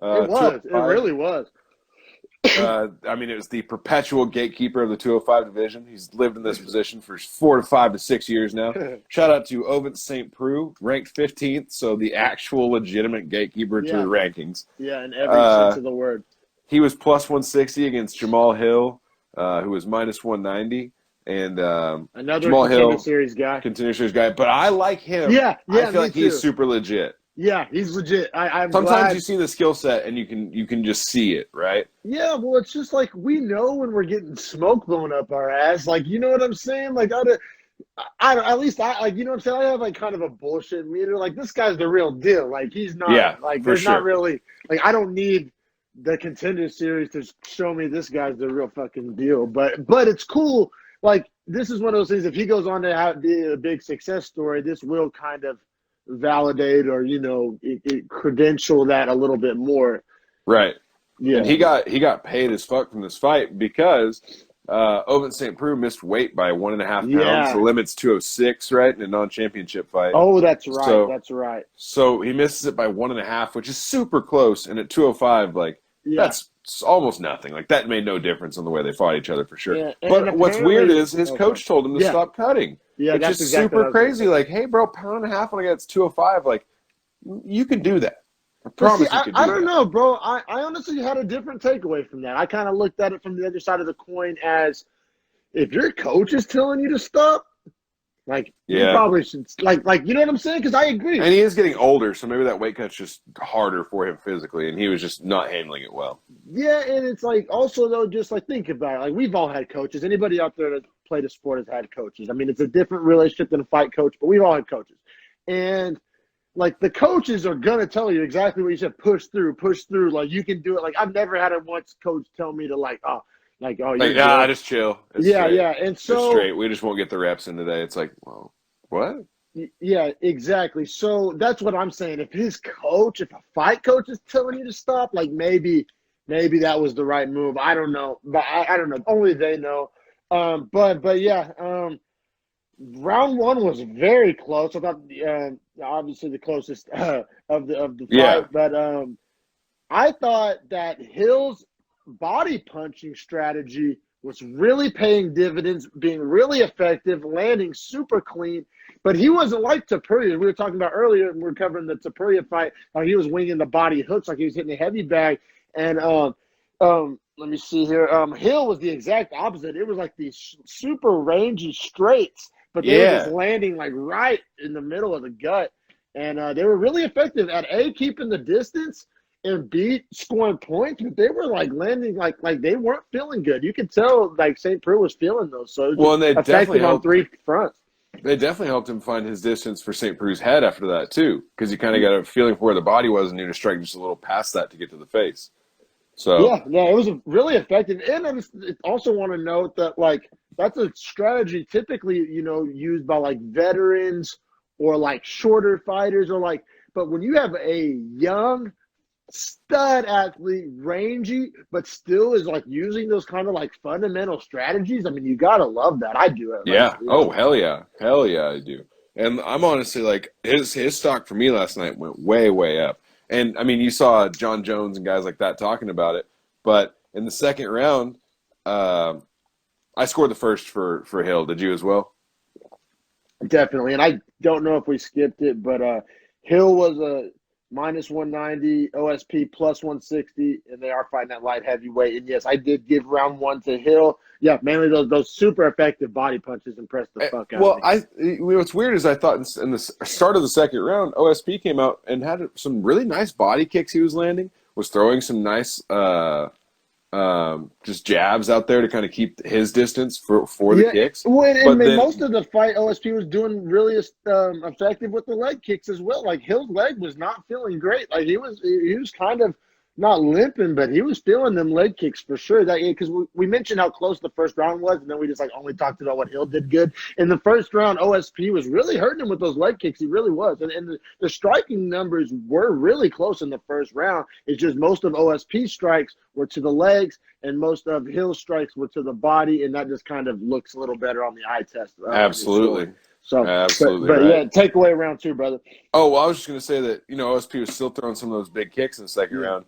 It was. It 205. really was. I mean, it was the perpetual gatekeeper of the 205 division. He's lived in this position for 4 to 5 to 6 years now. Shout out to Ovin St. Preux, ranked 15th, so the actual legitimate gatekeeper to the Yeah. rankings. Yeah, in every sense of the word. He was plus 160 against Jamal Hill, who was minus 190. And Another Jamal contender Hill, series guy. contender series guy. But I like him. Yeah, I yeah, feel me like he's too. super legit. Yeah, he's legit. I'm Sometimes glad. you see the skill set and you can just see it, right? Yeah, well, it's just like we know when we're getting smoke blown up our ass. Like, you know what I'm saying? Like, at least I like, you know what I'm saying? I have like kind of a bullshit meter. Like, this guy's the real deal. Like, he's not Yeah, like for there's not sure. really like I don't need the contender series to show me this guy's the real fucking deal. But it's cool. Like, this is one of those things. If he goes on to be a big success story, this will kind of validate or it credential that a little bit more. Right. Yeah. And he got paid as fuck from this fight because Ovin St. Preux missed weight by 1.5 pounds. Yeah. The limit's 206, right, in a non-championship fight. Oh, that's right. So, That's right. So he misses it by 1.5, which is super close. And at 205, like that's almost nothing. Like that made no difference on the way they fought each other for sure. Yeah, but what's weird is his coach told him to Yeah. stop cutting. Yeah, it's that's just exactly what I super was gonna crazy. say. Like, hey, bro, pound and a half when I get 205. Like, you can do that. I But promise see, you can do I that. don't know, bro. I honestly had a different takeaway from that. I kind of looked at it from the other side of the coin as if your coach is telling you to stop, like you Yeah. probably should, like you know what I'm saying? Because I agree. And he is getting older, so maybe that weight cut's just harder for him physically, and he was just not handling it well. Yeah, and it's like also though, just like think about it. Like we've all had coaches. Anybody out there that played a sport has had coaches. I mean, it's a different relationship than a fight coach, but we've all had coaches. And like the coaches are gonna tell you exactly what you said. Push through. Like you can do it. Like I've never had a once coach tell me to oh you're good. Just chill. It's Yeah, straight. yeah. And It's so straight. We just won't get the reps in today. It's like, well, what? yeah, exactly. So that's what I'm saying. If if a fight coach is telling you to stop, like maybe that was the right move. I don't know, but I don't know. Only they know. But yeah. Round one was very close. I thought, obviously the closest of the fight, Yeah. but I thought that Hill's body punching strategy was really paying dividends, being really effective, landing super clean. But he wasn't like Topuria. We were talking about earlier, and we were covering the Topuria fight. How he was winging the body hooks like he was hitting a heavy bag, and let me see here. Hill was the exact opposite. It was like these super rangy straights, but they were just landing like right in the middle of the gut. And they were really effective at A, keeping the distance, and B, scoring points. But they were like landing like they weren't feeling good. You could tell like St. Preux was feeling those. So it was and they effective definitely on helped. three fronts. They definitely helped him find his distance for St. Preux's head after that too, because you kind of got a feeling for where the body was, and you to strike just a little past that to get to the face. So yeah, it was really effective. And I also want to note that like that's a strategy typically used by like veterans or like shorter fighters or like. But when you have a young stud athlete, rangy, but still is like using those kind of like fundamental strategies, I mean, you gotta love that. I do it. yeah. Oh hell yeah, I do. And I'm honestly like his stock for me last night went way up. And I mean, you saw John Jones and guys like that talking about it. But in the second round, I scored the first for Hill. Did you as well? Definitely. And I don't know if we skipped it, but Hill was a minus 190, OSP plus 160, and they are fighting at light heavyweight. And yes, I did give round one to Hill. Yeah, mainly those super effective body punches impressed the fuck out of me. What's weird is I thought in the start of the second round, OSP came out and had some really nice body kicks he was landing, was throwing some nice just jabs out there to kind of keep his distance for the kicks. Well, most of the fight, OSP was doing really effective with the leg kicks as well. Like Hill's leg was not feeling great. Like he was kind of not limping, but he was feeling them leg kicks for sure. That because we mentioned how close the first round was, and then we just like only talked about what Hill did good. In the first round, OSP was really hurting him with those leg kicks. He really was, and the striking numbers were really close in the first round. It's just most of OSP strikes were to the legs, and most of Hill's strikes were to the body, and that just kind of looks a little better on the eye test. Absolutely. So, absolutely, but right. yeah, take away round two, brother. Oh, well, I was just going to say that OSP was still throwing some of those big kicks in the second round.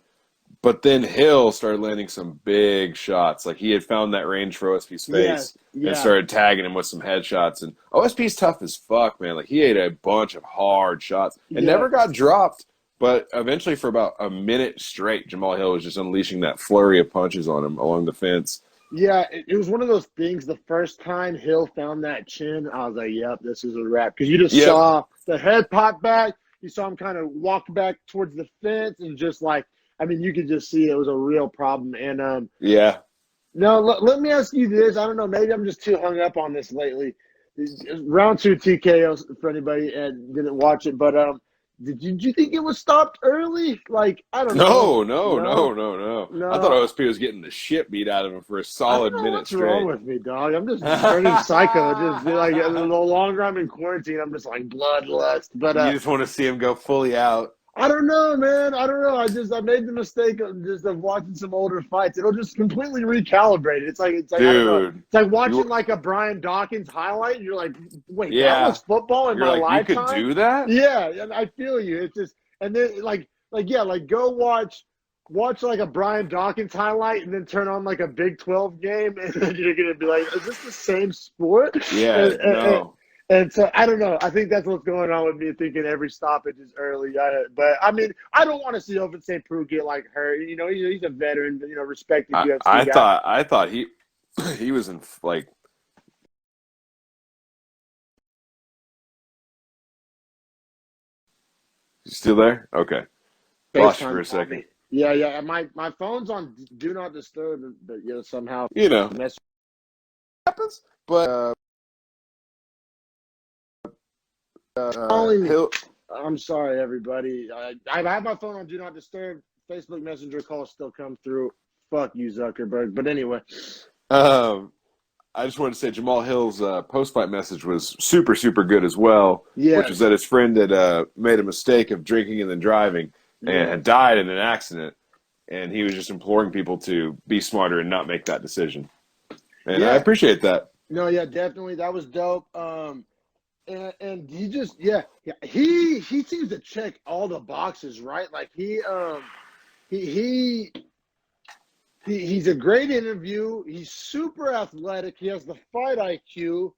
But then Hill started landing some big shots. Like he had found that range for OSP's Yeah, face and yeah, started tagging him with some headshots. And OSP's tough as fuck, man. Like he ate a bunch of hard shots and yeah. never got dropped. But eventually, for about a minute straight, Jamal Hill was just unleashing that flurry of punches on him along the fence. Yeah, it was one of those things. The first time Hill found that chin, I was like, "Yep, this is a wrap." Because you just Yep. saw the head pop back. You saw him kind of walk back towards the fence, and just like, I mean, you could just see it was a real problem. And Yeah. now let me ask you this. I don't know. Maybe I'm just too hung up on this lately. Round two TKO for anybody and didn't watch it, but did you think it was stopped early? Like, I don't know. No, no, no, No, no, no. I thought no. OSP was getting the shit beat out of him for a I don't solid know minute what's wrong straight. with me, dog. I'm just turning psycho. Just like the longer I'm in quarantine, I'm just like bloodlust. But You just want to see him go fully out. I don't know, man. I don't know. I made the mistake of watching some older fights. It'll just completely recalibrate. It's like I don't know. Dude. It's like watching You, like a Brian Dawkins highlight, and you're like, wait, that yeah. was football in You're my like, you could lifetime. do that? Yeah, and I feel you. It's just and then like yeah, like go watch like a Brian Dawkins highlight and then turn on like a Big 12 game and then you're gonna be like, is this the same sport? Yeah, no. And so I don't know. I think that's what's going on with me thinking every stoppage is early. But I mean, I don't want to see Open St. Preux get like hurt. You know, he's a veteran, respected I, UFC I guy. thought I thought he was in like you still there? Okay. Lost you for FaceTime a called second. me. Yeah, yeah. My phone's on do not disturb, but somehow You know. mess. Happens. But Calling me. he'll I'm sorry, everybody. I have my phone on Do Not Disturb. Facebook Messenger calls still come through. Fuck you, Zuckerberg. But anyway, I just wanted to say Jamal Hill's post-fight message was super, super good as well, which was yes, that his friend had made a mistake of drinking and then driving and yeah, had died in an accident, and he was just imploring people to be smarter and not make that decision. And I yeah. appreciate that. No, yeah, definitely. That was dope. And he just, yeah. He seems to check all the boxes, right? Like he he's a great interview. He's super athletic. He has the fight IQ.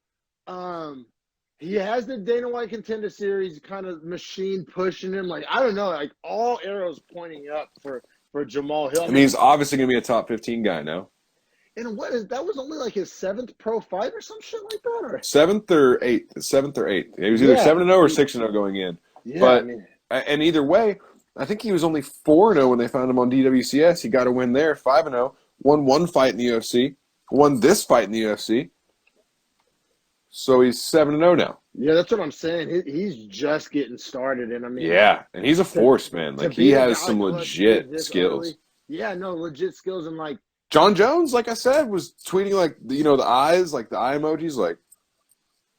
He has the Dana White Contender Series kind of machine pushing him. Like I don't know, like all arrows pointing up for Jamal Hill. I mean, he's obviously going to be a top 15 guy now. And what is that was only like his seventh pro fight or some shit like that, or Seventh or eighth. Seventh or eighth. He was either yeah, 7-0 or 6-0 going in. yeah. I But mean, and either way, I think he was only 4-0 when they found him on DWCS. He got a win there, 5-0, won one fight in the UFC, won this fight in the UFC. So he's 7-0 now. yeah, that's what I'm saying. He's just getting started, and I mean, Yeah, and he's a force, man. to Like he be a has guy some who has to legit this skills. early, yeah, no, legit skills, and like, John Jones, like I said, was tweeting like the eyes, like the eye emojis, like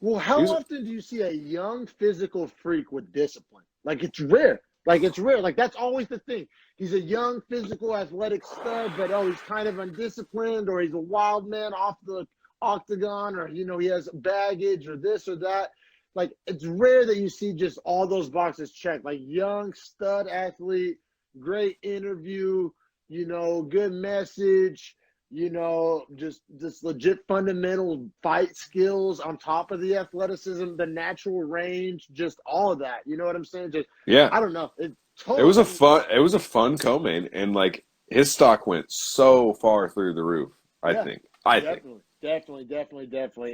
well, how he's often do you see a young physical freak with discipline? Like it's rare. Like it's rare. Like that's always the thing. He's a young physical athletic stud, but he's kind of undisciplined, or he's a wild man off the octagon, or he has baggage or this or that. Like it's rare that you see just all those boxes checked. Like young stud athlete, great interview, good message, just legit fundamental fight skills on top of the athleticism, the natural range, just all of that. You know what I'm saying? Just yeah. I don't know. It It was a totally fun co-main, and like his stock went so far through the roof. I yeah, think. definitely.